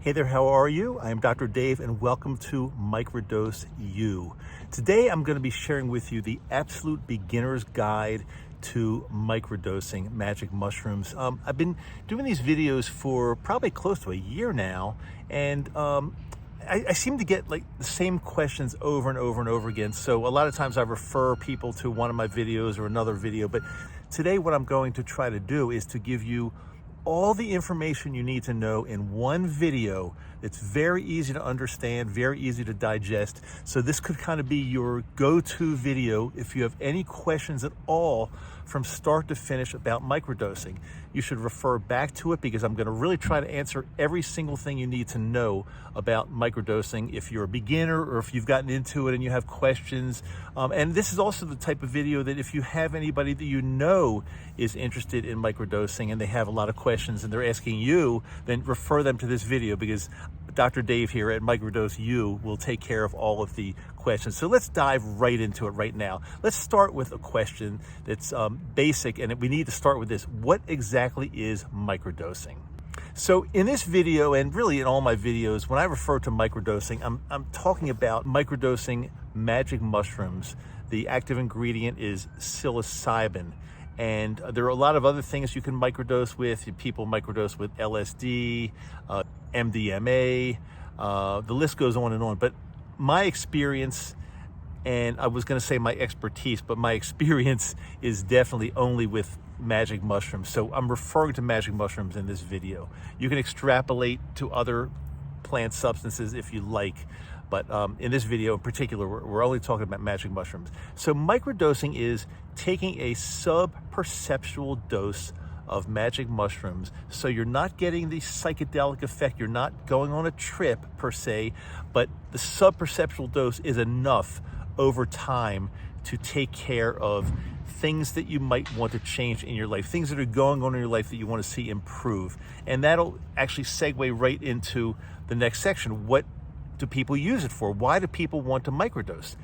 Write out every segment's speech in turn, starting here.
Hey there, how are you? I am Dr. Dave and welcome to Microdose U. Today I'm going to be sharing with you the absolute beginner's guide to microdosing magic mushrooms. I've been doing these videos for probably close to a year now, and I seem to get like the same questions over and over and over again. So a lot of times I refer people to one of my videos or another video, but today what I'm going to try to do is to give you all the information you need to know in one video. It's very easy to understand, very easy to digest. So this could kind of be your go-to video if you have any questions at all from start to finish about microdosing. You should refer back to it because I'm going to really try to answer every single thing you need to know about microdosing if you're a beginner or if you've gotten into it and you have questions. And this is also the type of video that if you have anybody that you know is interested in microdosing and they have a lot of questions and they're asking you, then refer them to this video because Dr. Dave here at Microdose U will take care of all of the questions. So let's dive right into it right now. Let's start with a question that's basic, and we need to start with this. What exactly is microdosing? So in this video, and really in all my videos, when I refer to microdosing, I'm talking about microdosing magic mushrooms. The active ingredient is psilocybin. And there are a lot of other things you can microdose with. People microdose with LSD, MDMA, the list goes on and on. But my experience, and I was going to say my expertise, but my experience is definitely only with magic mushrooms. So I'm referring to magic mushrooms in this video. You can extrapolate to other plant substances if you like. But in this video in particular, we're only talking about magic mushrooms. So microdosing is taking a sub-perceptual dose of magic mushrooms. So you're not getting the psychedelic effect. You're not going on a trip per se, but the sub-perceptual dose is enough over time to take care of things that you might want to change in your life, things that are going on in your life that you want to see improve. And that'll actually segue right into the next section. What do people use it for? Why do people want to microdose?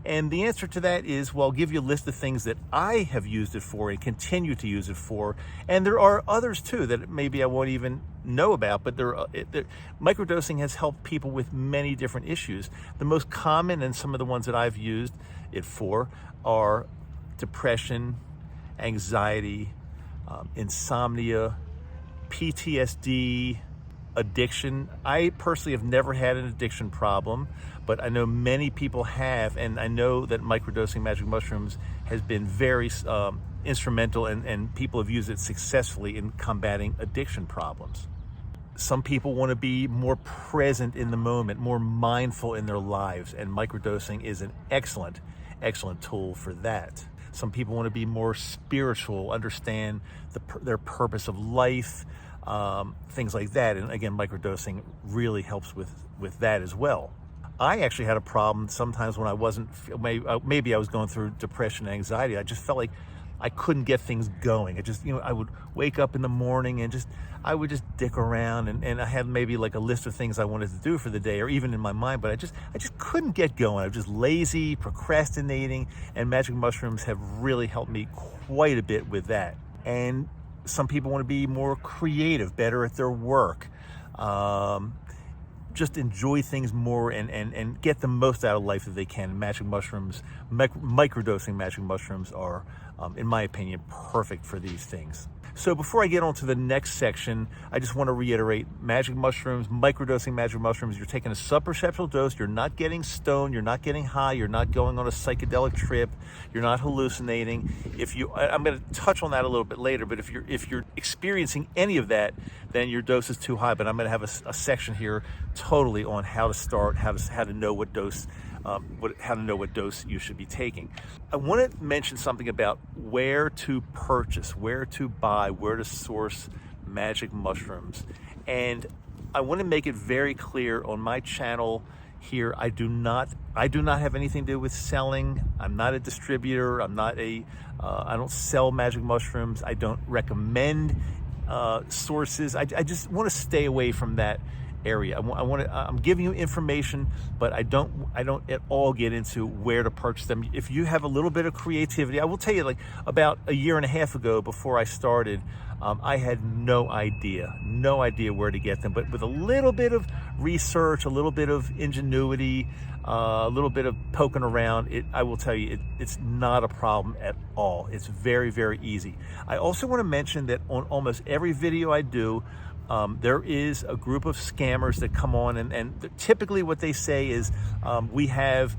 And the answer to that is, well, I'll give you a list of things that I have used it for and continue to use it for. And there are others too that maybe I won't even know about, but microdosing has helped people with many different issues. The most common and some of the ones that I've used it for are depression, anxiety, insomnia, PTSD, addiction. I personally have never had an addiction problem, but I know many people have, and I know that microdosing magic mushrooms has been very instrumental, and people have used it successfully in combating addiction problems. Some people want to be more present in the moment, more mindful in their lives, and microdosing is an excellent tool for that. Some people want to be more spiritual, understand their purpose of life, things like that. And again, microdosing really helps with that as well. I actually had a problem sometimes when I wasn't, maybe I was going through depression and anxiety. I just felt like I couldn't get things going. I would wake up in the morning and I would just dick around and I had maybe like a list of things I wanted to do for the day or even in my mind, but I just couldn't get going. I was just lazy, procrastinating, and magic mushrooms have really helped me quite a bit with that. And some people want to be more creative, better at their work, just enjoy things more and get the most out of life that they can. Magic mushrooms, microdosing magic mushrooms are, in my opinion, perfect for these things. So before I get on to the next section, I just want to reiterate, magic mushrooms, microdosing magic mushrooms, you're taking a sub-perceptual dose, you're not getting stoned, you're not getting high, you're not going on a psychedelic trip, you're not hallucinating. I'm going to touch on that a little bit later, but if you're experiencing any of that, then your dose is too high. But I'm going to have a section here totally on how to start, how to know what dose you should be taking. I want to mention something about where to purchase, where to buy, where to source magic mushrooms. And I want to make it very clear on my channel here, I do not have anything to do with selling. I'm not a distributor. I don't sell magic mushrooms. I don't recommend sources. I just want to stay away from that area. I'm giving you information, but I don't at all get into where to purchase them. If you have a little bit of creativity, I will tell you, like about a year and a half ago, before I started, I had no idea where to get them. But with a little bit of research, a little bit of ingenuity, a little bit of poking around, I will tell you, it's not a problem at all. It's very, very easy. I also want to mention that on almost every video I do, there is a group of scammers that come on, and typically what they say is, we have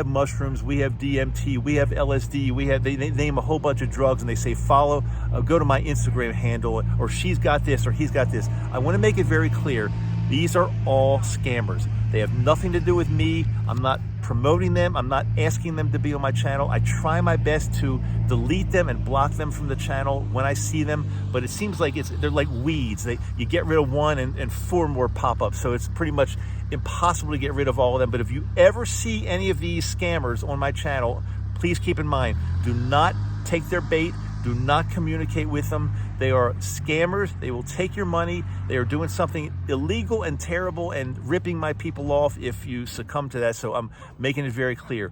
mushrooms, we have DMT, we have LSD, they name a whole bunch of drugs, and they say go to my Instagram handle, or she's got this or he's got this. I want to make it very clear, these are all scammers. They have nothing to do with me. I'm not promoting them. I'm not asking them to be on my channel. I try my best to delete them and block them from the channel when I see them, but it seems like they're like weeds. You get rid of one and four more pop up. So it's pretty much impossible to get rid of all of them. But if you ever see any of these scammers on my channel, please keep in mind, do not take their bait. Do not communicate with them. They are scammers. They will take your money. They are doing something illegal and terrible and ripping my people off if you succumb to that. So I'm making it very clear.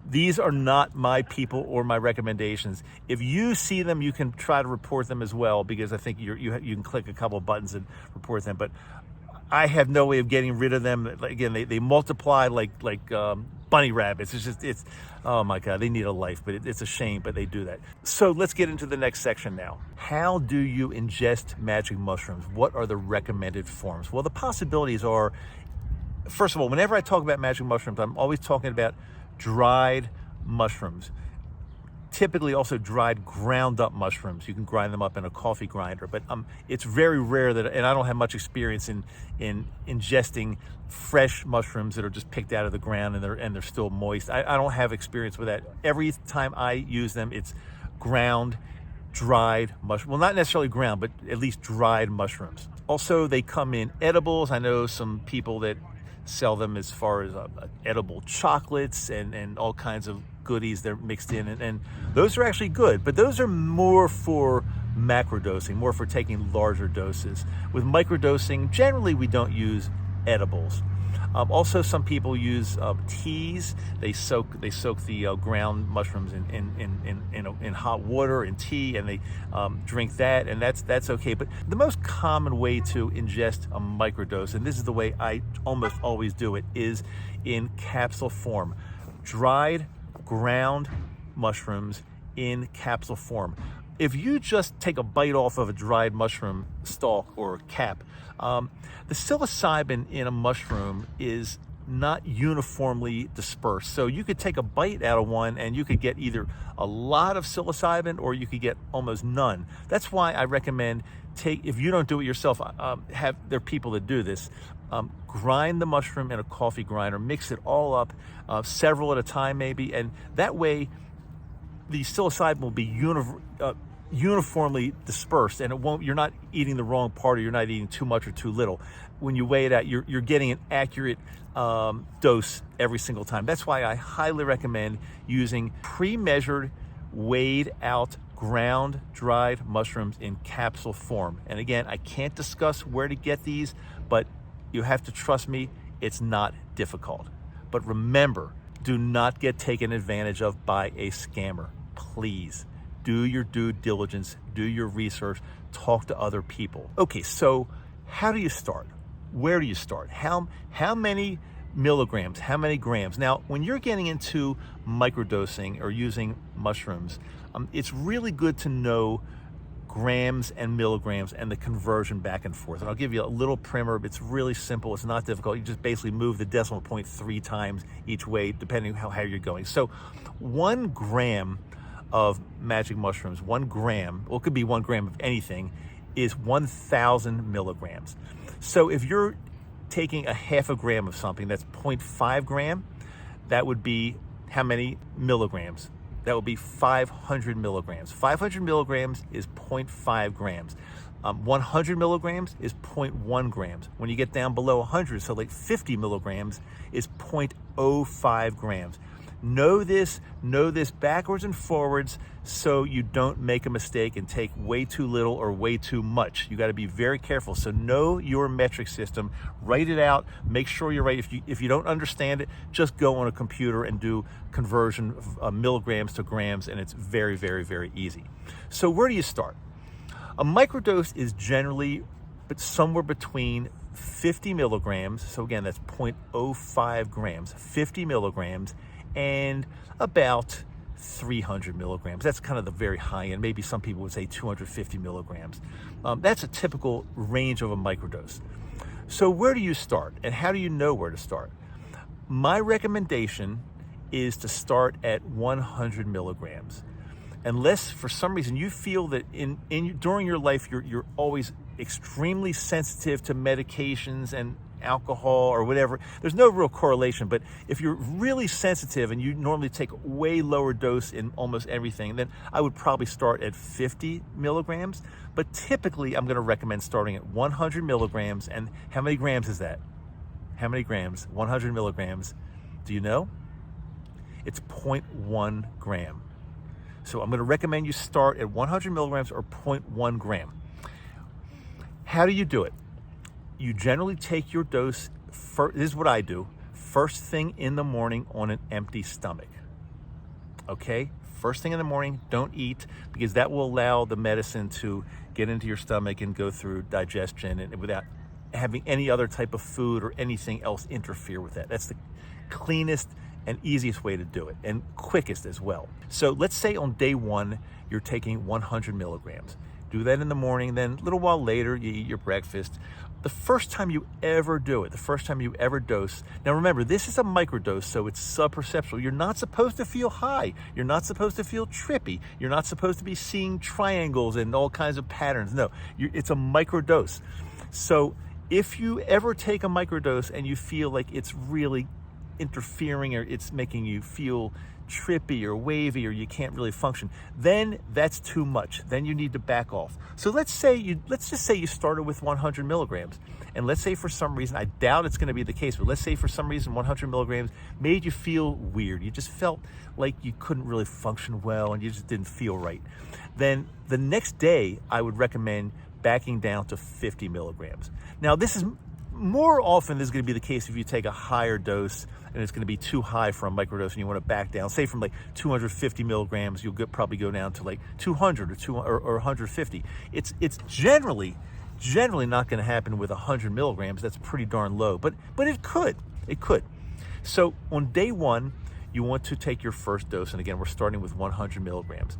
These are not my people or my recommendations. If you see them, you can try to report them as well, because I think you can click a couple of buttons and report them. But I have no way of getting rid of them. Again, they multiply like bunny rabbits. It's oh my God, they need a life, but it's a shame, but they do that. So let's get into the next section now. How do you ingest magic mushrooms? What are the recommended forms? Well, the possibilities are, first of all, whenever I talk about magic mushrooms, I'm always talking about dried mushrooms. Typically also dried ground up mushrooms. You can grind them up in a coffee grinder, but it's very rare that, and I don't have much experience in ingesting fresh mushrooms that are just picked out of the ground and they're still moist. I don't have experience with that. Every time I use them, it's ground, dried mushroom. Well, not necessarily ground, but at least dried mushrooms. Also, they come in edibles. I know some people that sell them as far as edible chocolates and all kinds of goodies they're mixed in, and those are actually good, but those are more for macrodosing, more for taking larger doses. With microdosing, generally we don't use edibles. Also, some people use teas. They soak the ground mushrooms in hot water and tea, and they drink that, and that's okay. But the most common way to ingest a microdose, and this is the way I almost always do it, is in capsule form. Dried ground mushrooms in capsule form. If you just take a bite off of a dried mushroom stalk or cap, the psilocybin in a mushroom is not uniformly dispersed. So you could take a bite out of one and you could get either a lot of psilocybin or you could get almost none. That's why I recommend if you don't do it yourself, there are people that do this. Grind the mushroom in a coffee grinder, mix it all up, several at a time maybe, and that way the psilocybin will be uniformly dispersed, and you're not eating the wrong part, or you're not eating too much or too little. When you weigh it out, you're getting an accurate dose every single time. That's why I highly recommend using pre-measured, weighed out ground dried mushrooms in capsule form. And again, I can't discuss where to get these, but you have to trust me, it's not difficult. But remember, do not get taken advantage of by a scammer. Please do your due diligence, do your research, talk to other people. Okay, so how do you start? Where do you start? How many milligrams, how many grams? Now, when you're getting into microdosing or using mushrooms, it's really good to know grams and milligrams and the conversion back and forth. And I'll give you a little primer. It's really simple. It's not difficult. You just basically move the decimal point 3 times each way, depending on how high you're going. So 1 gram of magic mushrooms, 1 gram, well, it could be 1 gram of anything, is 1,000 milligrams. So if you're taking a half a gram of something, that's 0.5 gram, that would be how many milligrams? That would be 500 milligrams. 500 milligrams is 0.5 grams. 100 milligrams is 0.1 grams. When you get down below 100, so like 50 milligrams is 0.05 grams. Know this backwards and forwards so you don't make a mistake and take way too little or way too much. You got to be very careful. So know your metric system, write it out, make sure you're right. If you don't understand it, just go on a computer and do conversion of milligrams to grams, and it's very, very, very easy. So where do you start? A microdose is generally somewhere between 50 milligrams, so again, that's 0.05 grams, 50 milligrams, and about 300 milligrams. That's kind of the very high end. Maybe some people would say 250 milligrams. That's a typical range of a microdose. So where do you start, and how do you know where to start? My recommendation is to start at 100 milligrams. Unless for some reason you feel that during your life you're always extremely sensitive to medications and alcohol or whatever. There's no real correlation, but if you're really sensitive and you normally take a way lower dose in almost everything, then I would probably start at 50 milligrams. But typically I'm going to recommend starting at 100 milligrams. And how many grams is that? How many grams? 100 milligrams. Do you know? It's 0.1 gram. So I'm going to recommend you start at 100 milligrams or 0.1 gram. How do you do it? You generally take your dose, this is what I do, first thing in the morning on an empty stomach. Okay? First thing in the morning, don't eat, because that will allow the medicine to get into your stomach and go through digestion and without having any other type of food or anything else interfere with that. That's the cleanest and easiest way to do it, and quickest as well. So let's say on day one, you're taking 100 milligrams. Do that in the morning, then a little while later, you eat your breakfast. The first time you ever do it, the first time you ever dose, now remember, this is a microdose, so it's subperceptual. You're not supposed to feel high. You're not supposed to feel trippy. You're not supposed to be seeing triangles and all kinds of patterns. No, it's a microdose. So if you ever take a microdose and you feel like it's really interfering or it's making you feel trippy or wavy or you can't really function, then that's too much. Then you need to back off. So let's just say you started with 100 milligrams, and let's say for some reason, I doubt it's going to be the case, but let's say for some reason 100 milligrams made you feel weird. You just felt like you couldn't really function well and you just didn't feel right. Then the next day I would recommend backing down to 50 milligrams. Now this is more often this is going to be the case if you take a higher dose and it's going to be too high for a microdose and you want to back down. Say from like 250 milligrams, you'll probably go down to like 200 or 150. It's generally not going to happen with 100 milligrams. That's pretty darn low, but it could. So on day one, you want to take your first dose, and again, we're starting with 100 milligrams.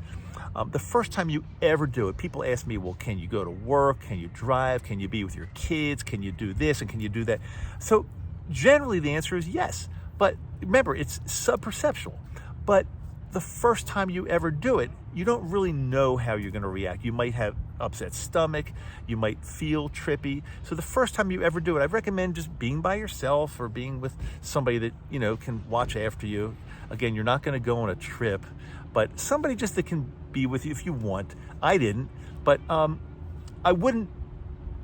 The first time you ever do it, people ask me, well, can you go to work? Can you drive? Can you be with your kids? Can you do this and can you do that? So generally the answer is yes. But remember, it's subperceptual. But the first time you ever do it, you don't really know how you're going to react. You might have upset stomach. You might feel trippy. So the first time you ever do it, I recommend just being by yourself or being with somebody that, can watch after you. Again, you're not going to go on a trip, but somebody just that can be with you if you want. I didn't, but I wouldn't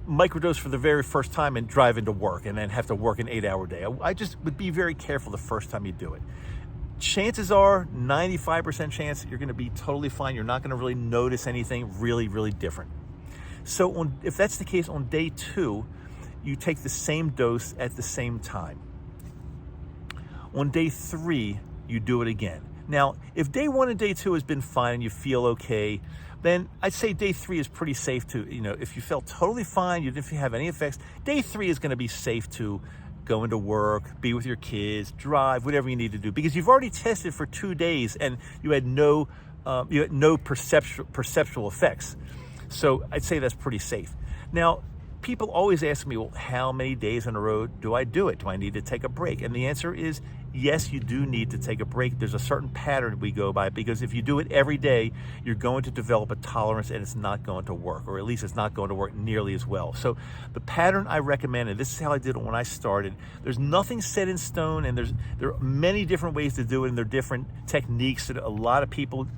microdose for the very first time and drive into work and then have to work an 8-hour day. I just would be very careful the first time you do it. Chances are 95% chance you're going to be totally fine. You're not going to really notice anything really, really different. So if that's the case, on day two, you take the same dose at the same time. On day three, you do it again. Now, if day one and day two has been fine and you feel okay, then I'd say day three is pretty safe to, if you felt totally fine, you didn't have any effects, day three is going to be safe to go into work, be with your kids, drive, whatever you need to do, because you've already tested for 2 days and you had no perceptual effects. So I'd say that's pretty safe. Now, people always ask me, well, how many days in a row do I do it? Do I need to take a break? And the answer is yes, you do need to take a break. There's a certain pattern we go by, because if you do it every day, you're going to develop a tolerance and it's not going to work, or at least it's not going to work nearly as well. So the pattern I recommend, and this is how I did it when I started, there's nothing set in stone, and there are many different ways to do it, and there are different techniques that a lot of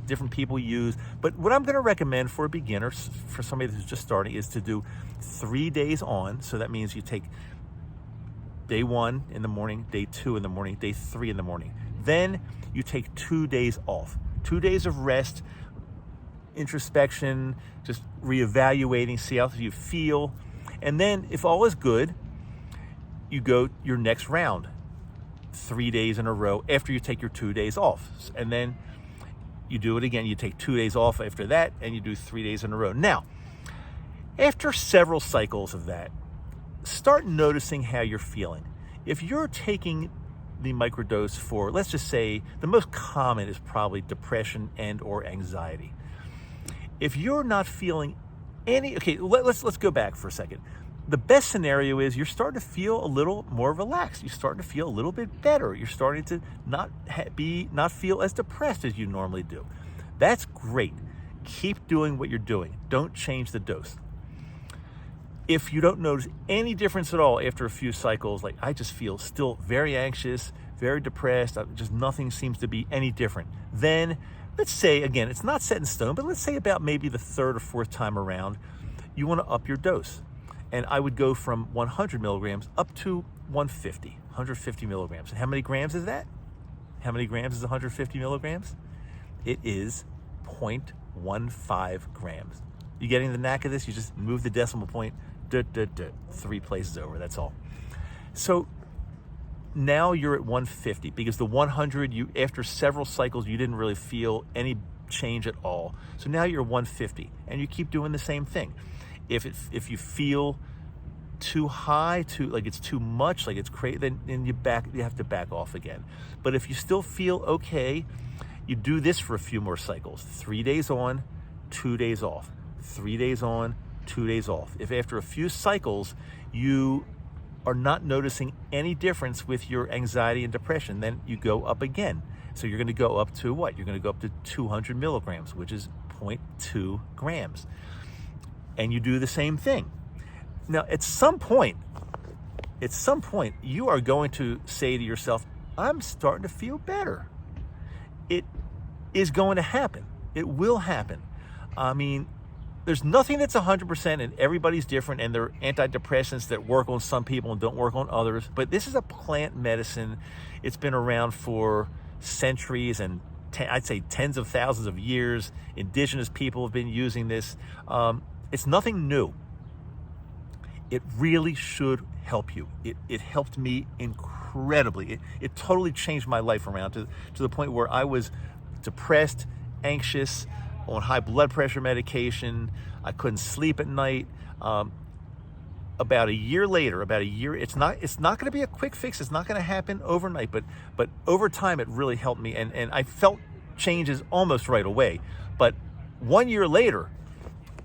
different people use. But what I'm going to recommend for a beginner, for somebody who's just starting, is to do 3 days on. So that means you take day one in the morning, day two in the morning, day three in the morning. Then you take 2 days off, 2 days of rest, introspection, just reevaluating, see how you feel. And then if all is good, you go your next round, 3 days in a row after you take your 2 days off. And then you do it again. You take 2 days off after that, and you do 3 days in a row. Now, after several cycles of that, start noticing how you're feeling. If you're taking the microdose for, let's just say, the most common is probably depression and or anxiety. If you're not feeling any, okay, let's go back for a second. The best scenario is you're starting to feel a little more relaxed. You're starting to feel a little bit better. You're starting to not feel as depressed as you normally do. That's great. Keep doing what you're doing. Don't change the dose. If you don't notice any difference at all after a few cycles, like I just feel still very anxious, very depressed, just nothing seems to be any different, then let's say, again, it's not set in stone, but let's say about maybe the third or fourth time around, you want to up your dose. And I would go from 100 milligrams up to 150 milligrams. And how many grams is that? How many grams is 150 milligrams? It is 0.15 grams. You getting the knack of this? You just move the decimal point 3 places over, that's all. So now you're at 150 because the 100, after several cycles, you didn't really feel any change at all. So now you're 150 and you keep doing the same thing. If you feel too high, like it's too much, like it's crazy, then you have to back off again. But if you still feel okay, you do this for a few more cycles. 3 days on, 2 days off. 3 days on, 2 days off. If after a few cycles you are not noticing any difference with your anxiety and depression, then you go up again. So you're going to go up to what? You're going to go up to 200 milligrams, which is 0.2 grams. And you do the same thing. Now, at some point, you are going to say to yourself, I'm starting to feel better. It is going to happen. It will happen. I mean, there's nothing that's 100%, and everybody's different, and there are antidepressants that work on some people and don't work on others. But this is a plant medicine. It's been around for centuries and I'd say tens of thousands of years. Indigenous people have been using this. It's nothing new. It really should help you. It helped me incredibly. It totally changed my life around to the point where I was depressed, anxious, on high blood pressure medication. I couldn't sleep at night. About a year later, it's not going to be a quick fix. It's not going to happen overnight, but over time it really helped me, and I felt changes almost right away. But 1 year later,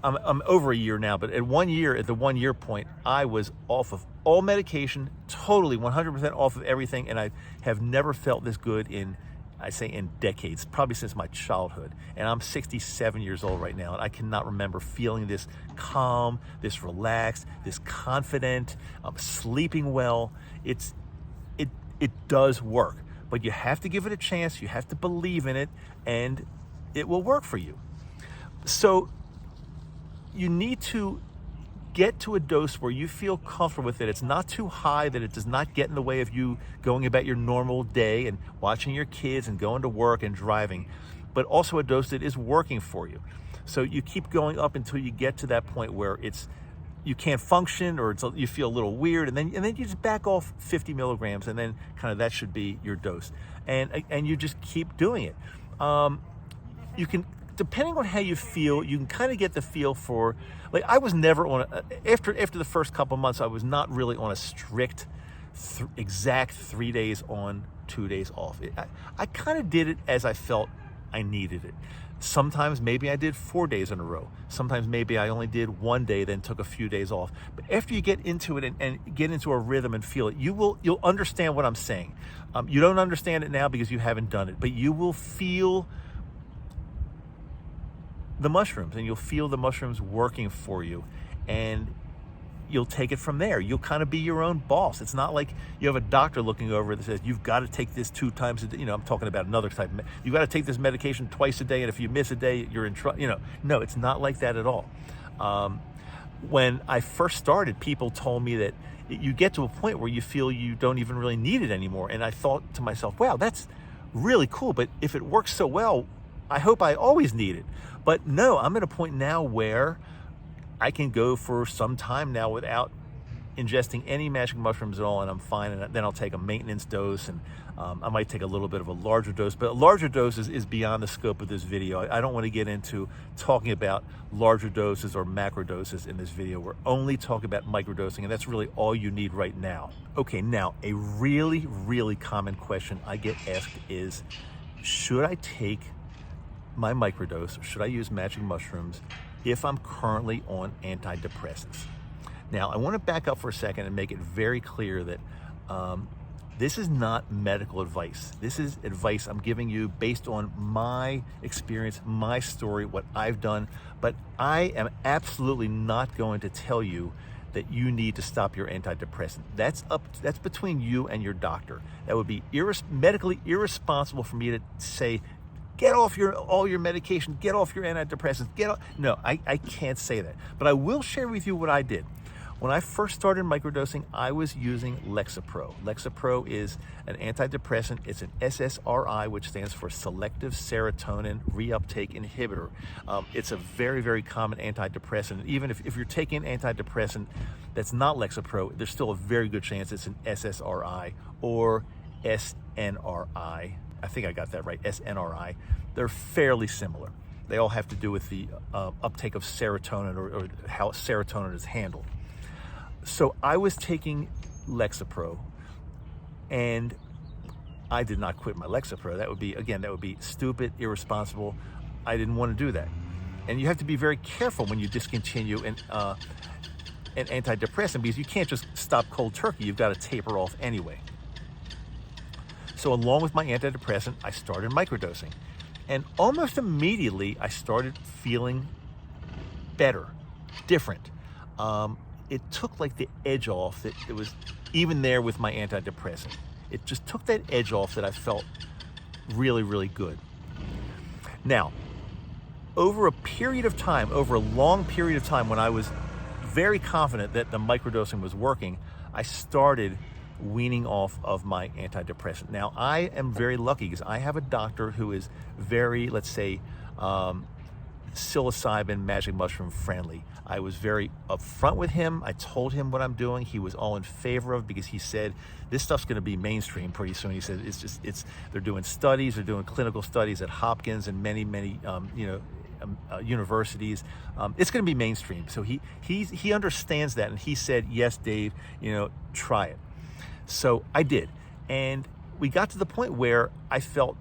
I'm over a year now, but at 1 year, at the 1 year point, I was off of all medication, totally 100% off of everything, and I have never felt this good in decades, probably since my childhood. And I'm 67 years old right now, and I cannot remember feeling this calm, this relaxed, this confident, sleeping well. It does work, but you have to give it a chance. You have to believe in it, and it will work for you. So you need to get to a dose where you feel comfortable with it. It's not too high that it does not get in the way of you going about your normal day and watching your kids and going to work and driving, but also a dose that is working for you. So you keep going up until you get to that point where you can't function, or you feel a little weird, and then you just back off 50 milligrams, and then kind of that should be your dose. And you just keep doing it. You can, depending on how you feel, you can kind of get the feel for, like, I was never on after the first couple months, I was not really on a strict exact 3 days on, 2 days off. I kind of did it as I felt I needed it. Sometimes maybe I did 4 days in a row. Sometimes maybe I only did 1 day, then took a few days off. But after you get into it and get into a rhythm and feel it, you'll understand what I'm saying. You don't understand it now because you haven't done it, but you will feel the mushrooms, and you'll feel the mushrooms working for you, and you'll take it from there. You'll kind of be your own boss. It's not like you have a doctor looking over that says, you've got to take this 2 times a day. I'm talking about another type of, you've got to take this medication twice a day, and if you miss a day, you're in trouble. No, it's not like that at all. When I first started, people told me that you get to a point where you feel you don't even really need it anymore. And I thought to myself, wow, that's really cool. But if it works so well, I hope I always need it. But no, I'm at a point now where I can go for some time now without ingesting any magic mushrooms at all, and I'm fine. And then I'll take a maintenance dose, and I might take a little bit of a larger dose, but a larger dose is beyond the scope of this video. I don't want to get into talking about larger doses or macro doses in this video. We're only talking about microdosing, and that's really all you need right now. Okay, now a really, really common question I get asked is, should I take my microdose, or should I use magic mushrooms if I'm currently on antidepressants? Now, I want to back up for a second and make it very clear that this is not medical advice. This is advice I'm giving you based on my experience, my story, what I've done. But I am absolutely not going to tell you that you need to stop your antidepressant. That's between you and your doctor. That would be medically irresponsible for me to say, get off all your medication, get off your antidepressants, No, I can't say that. But I will share with you what I did. When I first started microdosing, I was using Lexapro. Lexapro is an antidepressant. It's an SSRI, which stands for selective serotonin reuptake inhibitor. It's a very, very common antidepressant. Even if you're taking an antidepressant that's not Lexapro, there's still a very good chance it's an SSRI or SNRI. I think I got that right, SNRI. They're fairly similar. They all have to do with the uptake of serotonin or how serotonin is handled. So I was taking Lexapro, and I did not quit my Lexapro. That would be stupid, irresponsible. I didn't want to do that. And you have to be very careful when you discontinue an antidepressant, because you can't just stop cold turkey. You've got to taper off anyway. So along with my antidepressant, I started microdosing. And almost immediately, I started feeling better, different. It took like the edge off that it was even there with my antidepressant. It just took that edge off that I felt really, really good. Now, over a long period of time, when I was very confident that the microdosing was working, I started weaning off of my antidepressant. Now, I am very lucky because I have a doctor who is very, let's say, psilocybin magic mushroom friendly. I was very upfront with him. I told him what I'm doing. He was all in favor of it because he said this stuff's going to be mainstream pretty soon. He said they're doing studies, they're doing clinical studies at Hopkins and many universities. It's going to be mainstream. So he understands that, and he said, yes, Dave, try it. So I did, and we got to the point where I felt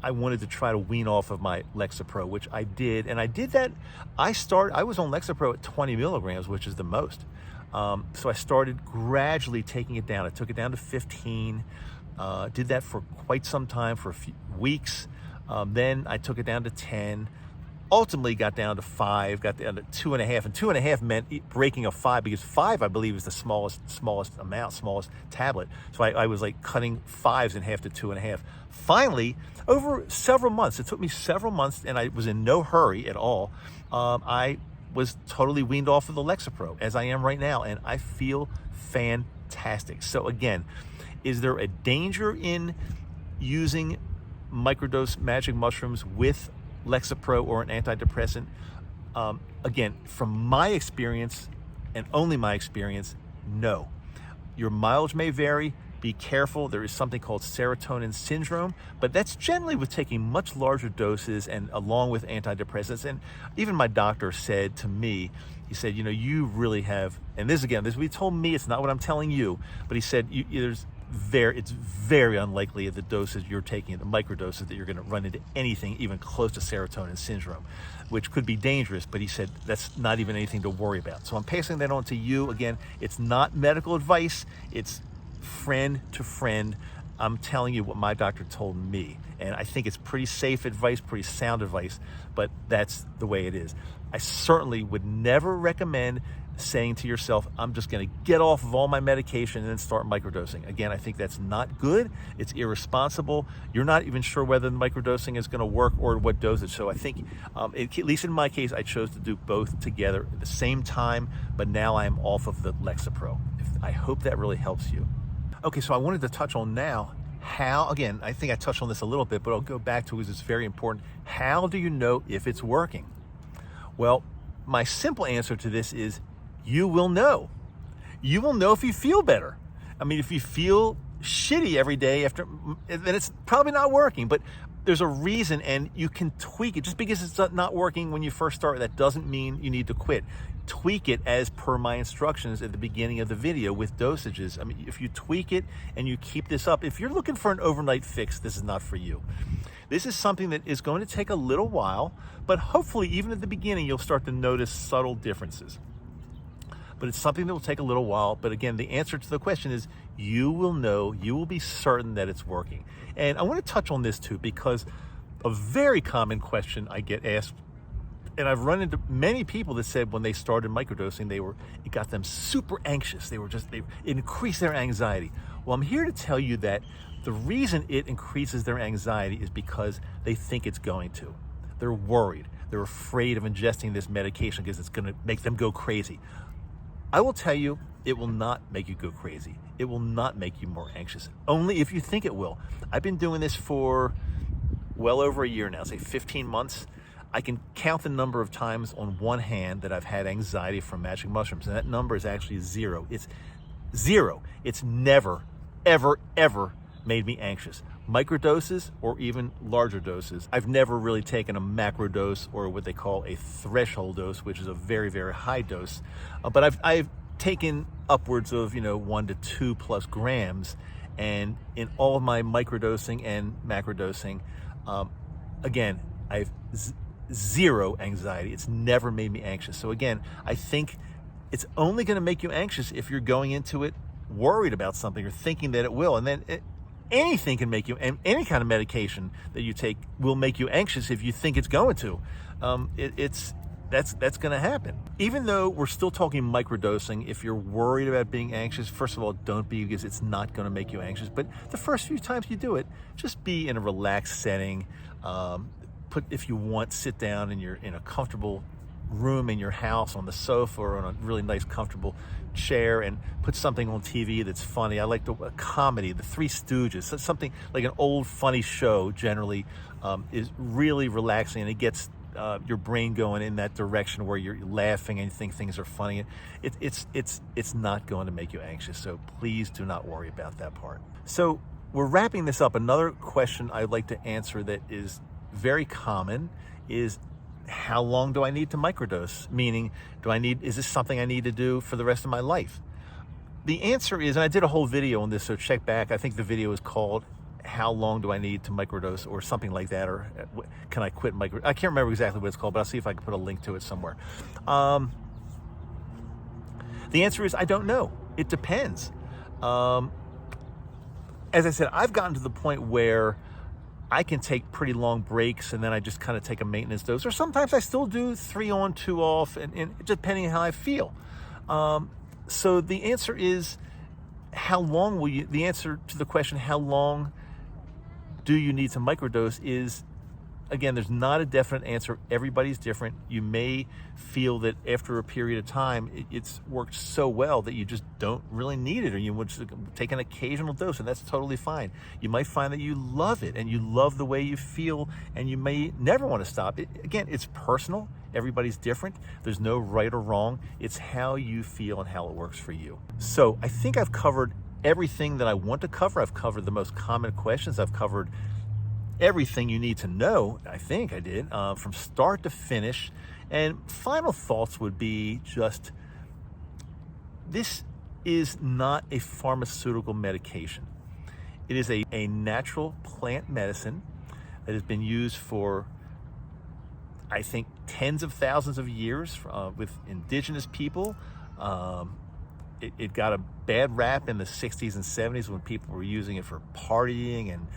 I wanted to try to wean off of my Lexapro, which I did. And I did that. I was on Lexapro at 20 milligrams, which is the most. So I started gradually taking it down. I took it down to 15, did that for quite some time, for a few weeks. Then I took it down to 10, ultimately got down to 5, got down to 2.5. And 2.5 meant breaking a 5, because 5, I believe, is the smallest tablet. So I was like cutting 5s in half to 2.5. Finally, over several months, it took me several months, and I was in no hurry at all. I was totally weaned off of the Lexapro, as I am right now, and I feel fantastic. So again, is there a danger in using microdose magic mushrooms with Lexapro or an antidepressant? Again, from my experience, and only my experience, no. Your mileage may vary. Be careful. There is something called Serotonin Syndrome, but that's generally with taking much larger doses and along with antidepressants. And even my doctor said to me, he said, you really have, and this he told me, it's not what I'm telling you, but he said, it's very unlikely at the doses you're taking, the microdoses, that you're going to run into anything even close to serotonin syndrome, which could be dangerous, but he said that's not even anything to worry about. So I'm passing that on to you. Again, it's not medical advice. It's friend to friend. I'm telling you what my doctor told me, and I think it's pretty safe advice, pretty sound advice, but that's the way it is. I certainly would never recommend saying to yourself, I'm just going to get off of all my medication and then start microdosing. Again, I think that's not good. It's irresponsible. You're not even sure whether the microdosing is going to work or what dosage. So I think, at least in my case, I chose to do both together at the same time, but now I'm off of the Lexapro. I hope that really helps you. Okay, so I wanted to touch on now how, again, I think I touched on this a little bit, but I'll go back to it because it's very important. How do you know if it's working? Well, my simple answer to this is you will know. You will know if you feel better. I mean, if you feel shitty every day after, then it's probably not working, but there's a reason, and you can tweak it. Just because it's not working when you first start, that doesn't mean you need to quit. Tweak it as per my instructions at the beginning of the video with dosages. I mean, if you tweak it and you keep this up, if you're looking for an overnight fix, this is not for you. This is something that is going to take a little while, but hopefully even at the beginning, you'll start to notice subtle differences. But it's something that will take a little while. But again, the answer to the question is you will know, you will be certain that it's working. And I want to touch on this too, because a very common question I get asked, and I've run into many people that said when they started microdosing, it got them super anxious. It increased their anxiety. Well, I'm here to tell you that the reason it increases their anxiety is because they think it's going to. They're worried. They're afraid of ingesting this medication because it's going to make them go crazy. I will tell you, it will not make you go crazy. It will not make you more anxious, only if you think it will. I've been doing this for well over a year now, say 15 months. I can count the number of times on one hand that I've had anxiety from magic mushrooms, and that number is actually zero. It's zero. It's never, ever, ever made me anxious. Microdoses or even larger doses, I've never really taken a macro dose or what they call a threshold dose, which is a very, very high dose. But I've taken upwards of 1 to 2 plus grams, and in all of my microdosing and macrodosing, again, I've zero anxiety. It's never made me anxious. So again, I think it's only going to make you anxious if you're going into it worried about something or thinking that it will, and then anything can make you, and any kind of medication that you take will make you anxious if you think it's going to. That's going to happen. Even though we're still talking microdosing, if you're worried about being anxious, first of all, don't be, because it's not going to make you anxious. But the first few times you do it, just be in a relaxed setting. If you want, sit down and you're in a comfortable room in your house on the sofa or on a really nice comfortable chair, and put something on TV that's funny. I like a comedy, The Three Stooges, something like an old funny show generally is really relaxing, and it gets your brain going in that direction where you're laughing and you think things are funny. It's not going to make you anxious, so please do not worry about that part. So we're wrapping this up. Another question I'd like to answer that is very common is, how long do I need to microdose? Meaning, is this something I need to do for the rest of my life? The answer is, and I did a whole video on this, so check back. I think the video is called How Long Do I Need to Microdose, or something like that, or Can I Quit Microdose? I can't remember exactly what it's called, but I'll see if I can put a link to it somewhere. The answer is, I don't know. It depends. As I said, I've gotten to the point where I can take pretty long breaks, and then I just kind of take a maintenance dose, or sometimes I still do 3 on, 2 off, and depending on how I feel. So the answer is, how long will you, the answer to the question, how long do you need to microdose, is, again, there's not a definite answer. Everybody's different. You may feel that after a period of time, it's worked so well that you just don't really need it, or you would just take an occasional dose, and that's totally fine. You might find that you love it, and you love the way you feel, and you may never want to stop. Again, it's personal. Everybody's different. There's no right or wrong. It's how you feel and how it works for you. So I think I've covered everything that I want to cover. I've covered the most common questions. I've covered everything you need to know. I think I did, from start to finish. And final thoughts would be just, this is not a pharmaceutical medication. It is a natural plant medicine that has been used for, I think, tens of thousands of years with indigenous people. It got a bad rap in the 60s and 70s when people were using it for partying and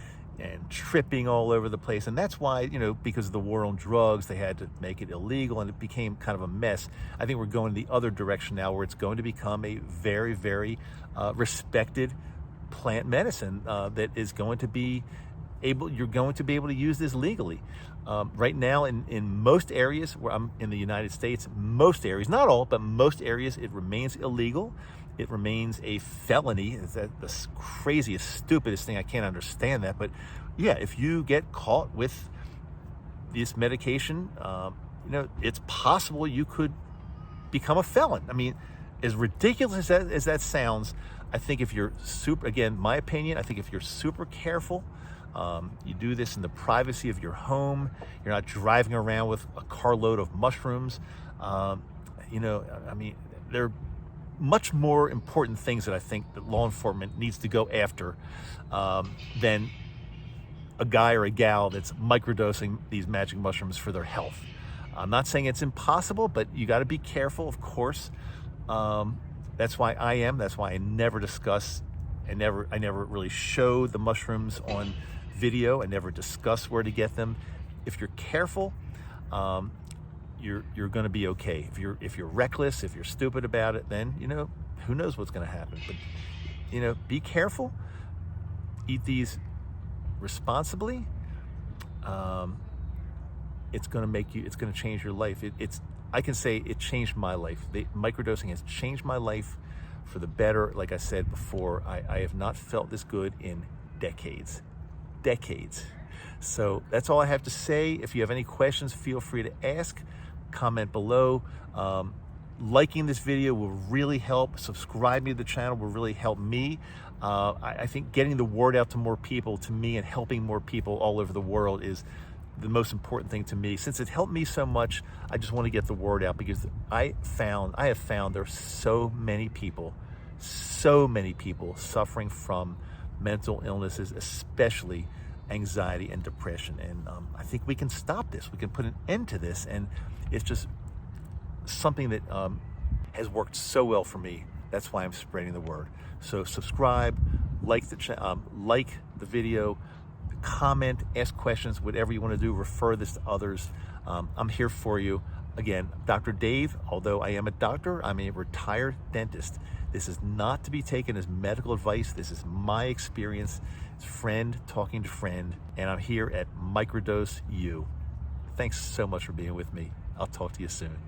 tripping all over the place. And that's why, because of the war on drugs, they had to make it illegal, and it became kind of a mess. I think we're going the other direction now, where it's going to become a very, very respected plant medicine that is going to be you're going to be able to use this legally. Right now, in most areas where I'm in the United States, most areas, not all, but most areas, it remains illegal. it remains a felony. It's the craziest, stupidest thing. I can't understand that. But yeah, if you get caught with this medication, it's possible you could become a felon. I mean, as ridiculous as that sounds, I think if you're again, my opinion, I think if you're super careful, you do this in the privacy of your home, you're not driving around with a carload of mushrooms. I mean, there are much more important things that I think that law enforcement needs to go after than a guy or a gal that's microdosing these magic mushrooms for their health. I'm not saying it's impossible, but you got to be careful, of course. That's why I never discuss, I never really show the mushrooms on video. I never discuss where to get them. If you're careful, you're going to be okay. If you're reckless, if you're stupid about it, then who knows what's going to happen. But be careful. Eat these responsibly. It's going to change your life. I can say it changed my life. Microdosing has changed my life for the better. Like I said before, I have not felt this good in decades. So that's all I have to say. If you have any questions, feel free to ask, comment below. Liking this video will really help. Subscribing to the channel will really help me. I think getting the word out to more people, to me, and helping more people all over the world is the most important thing to me. Since it helped me so much, I just want to get the word out, because I have found there are so many people suffering from mental illnesses, especially anxiety and depression. And I think we can stop this. We can put an end to this. And it's just something that has worked so well for me. That's why I'm spreading the word. So subscribe, like the video, comment, ask questions, whatever you want to do. Refer this to others. I'm here for you. Again, Dr. Dave. Although I am a doctor, I'm a retired dentist. This is not to be taken as medical advice. This is my experience. It's friend talking to friend, and I'm here at Microdose U. Thanks so much for being with me. I'll talk to you soon.